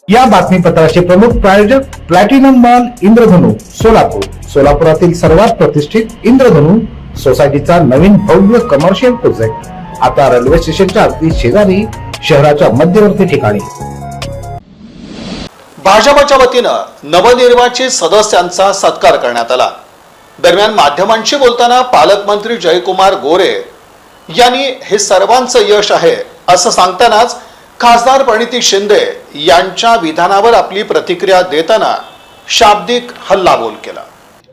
या बातमीपत्राचे प्रमुख प्रायोजक प्लॅटिनम मॉल इंद्रधनु सोलापूर. सोलापुरातील सर्वात प्रतिष्ठित इंद्रधनु सोसायटीचा नवीन भव्य कमर्शियल प्रोजेक्ट आता रेल्वे स्टेशनच्या अगदी शेजारी शहराच्या मध्यवर्ती ठिकाणी. भाजपच्या वतीनं नवनिर्वाचित सदस्यांचा सत्कार करण्यात आला. दरम्यान माध्यमांशी बोलताना पालकमंत्री जयकुमार गोरे यांनी हे सर्वांचं यश आहे असं सांगतानाच खासदार प्रणिती शिंदे यांच्या विधानावर आपली प्रतिक्रिया देताना शाब्दिक हल्लाबोल केला.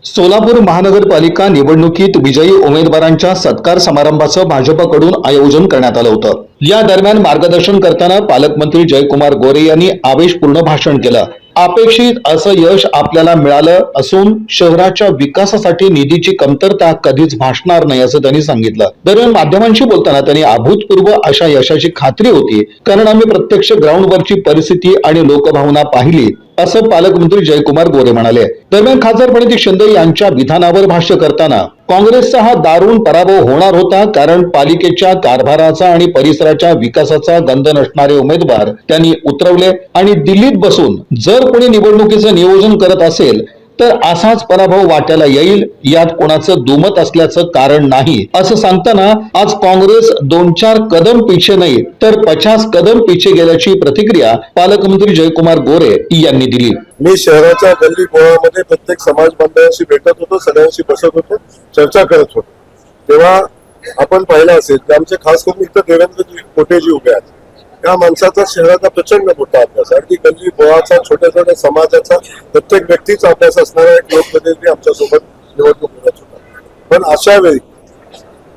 सोलापूर महानगरपालिका निवडणुकीत विजयी उमेदवारांच्या सत्कार समारंभाचं भाजपकडून आयोजन करण्यात आलं होतं. या दरम्यान मार्गदर्शन करताना पालकमंत्री जयकुमार गोरे यांनी आवेशपूर्ण भाषण केलं. अपेक्षित असं यश आपल्याला मिळालं असून शहराच्या विकासासाठी निधीची कमतरता कधीच भासणार नाही असं त्यांनी सांगितलं. दरम्यान माध्यमांशी बोलताना त्यांनी अभूतपूर्व अशा यशाची खात्री होती कारण आम्ही प्रत्यक्ष ग्राउंडवरची परिस्थिती आणि लोकभावना पाहिली असं पालकमंत्री जयकुमार गोरे म्हणाले. दरम्यान खासदार प्रणिती शिंदे यांच्या विधानावर भाष्य करताना काँग्रेसचा हा दारुण पराभव होणार होता कारण पालिकेच्या कारभाराचा आणि परिसराच्या विकासाचा गंध नसणारे उमेदवार त्यांनी उतरवले आणि दिल्लीत बसून जर कोणी निवडणुकीचं नियोजन करत असेल तर असाच पराभव वाट्याला येईल यात कोणाचं दुमत असल्याचं कारण नाही असं सांगताना आज काँग्रेस 2-4 कदम पिछे नाही तर 50 कदम पिछे गेल्याची प्रतिक्रिया पालकमंत्री जयकुमार गोरे यांनी दिली. मी शहराच्या गल्ली बोळामध्ये प्रत्येक समाज बांधवांशी भेटत होतो, सगळ्यांशी बसत होतो, चर्चा करत होतो. तेव्हा आपण पाहिलं असेल की आमचे खास करून इथं देवेंद्र कोटेजी उभे आहेत. त्या माणसाचा शहराचा प्रचंड मोठा अभ्यास, अगदी गल्ली बोळाचा, छोट्या छोट्या समाजाचा, प्रत्येक व्यक्तीचा अभ्यास असणारा एक लोकप्रतिनिधी आमच्यासोबत निवडणूक करत होता. पण अशा वेळी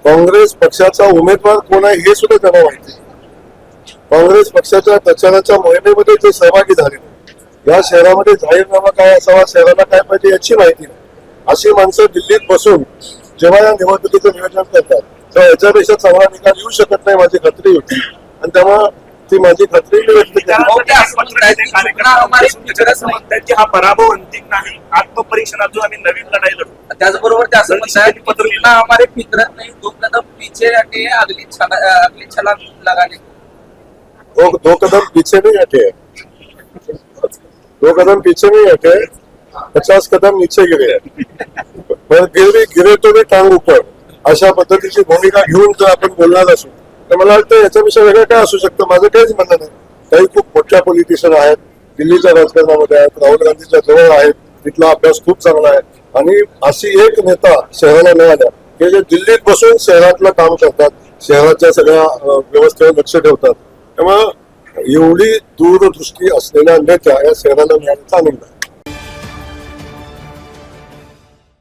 काँग्रेस पक्षाचा उमेदवार कोण आहे हे सुद्धा त्यांना माहिती. काँग्रेस पक्षाच्या प्रचाराच्या मोहिमेमध्ये ते सहभागी झाले. या शहरामध्ये जाहीरनामा काय असावा, शहराला काय पाहिजे याची माहिती नाही. अशी माणसं दिल्लीत बसून जेव्हा या निवडणुकीचं नियोजन करतात तेव्हा याच्यापेक्षा चांगला निकाल येऊ शकत नाही माझी खात्री होती आणि तेव्हा ती माझी खात्री मी व्यक्त केली. हा पराभव अंतिम नाही, आत्मपरीक्षण अजून आम्ही नवीन लढाई लढू. त्याचबरोबर ते असं म्हणतात हमारे फितरत नहीं, 2 कदम पीछे हटे, अगली छलांग लगाने. 2 कदम पीछे नहीं हटे, 2 कदम पीछे नहीं हटे, 50 कदम नीचे गिरे. पण गिरे तो भी टांग ऊपर अशा पद्धतीची भूमिका घेऊन जर आपण बोलणार असू तर मला वाटतं याच्यापेक्षा वेगळं काय असू शकतं. माझं काहीच म्हणणं नाही. काही खूप मोठ्या पॉलिटिशियन आहेत, दिल्लीच्या राजकारणामध्ये आहेत, राहुल गांधीच्या जवळ आहेत, तिथला अभ्यास खूप चांगला आहे आणि अशी एक नेता शहराला मिळाल्या की जे दिल्लीत बसून शहरातलं काम करतात, शहराच्या सगळ्या व्यवस्थेवर लक्ष ठेवतात. त्यामुळे एवढी दूरदृष्टी असलेल्या नेत्या या शहराला मिळाल्याचा आनंद आहे.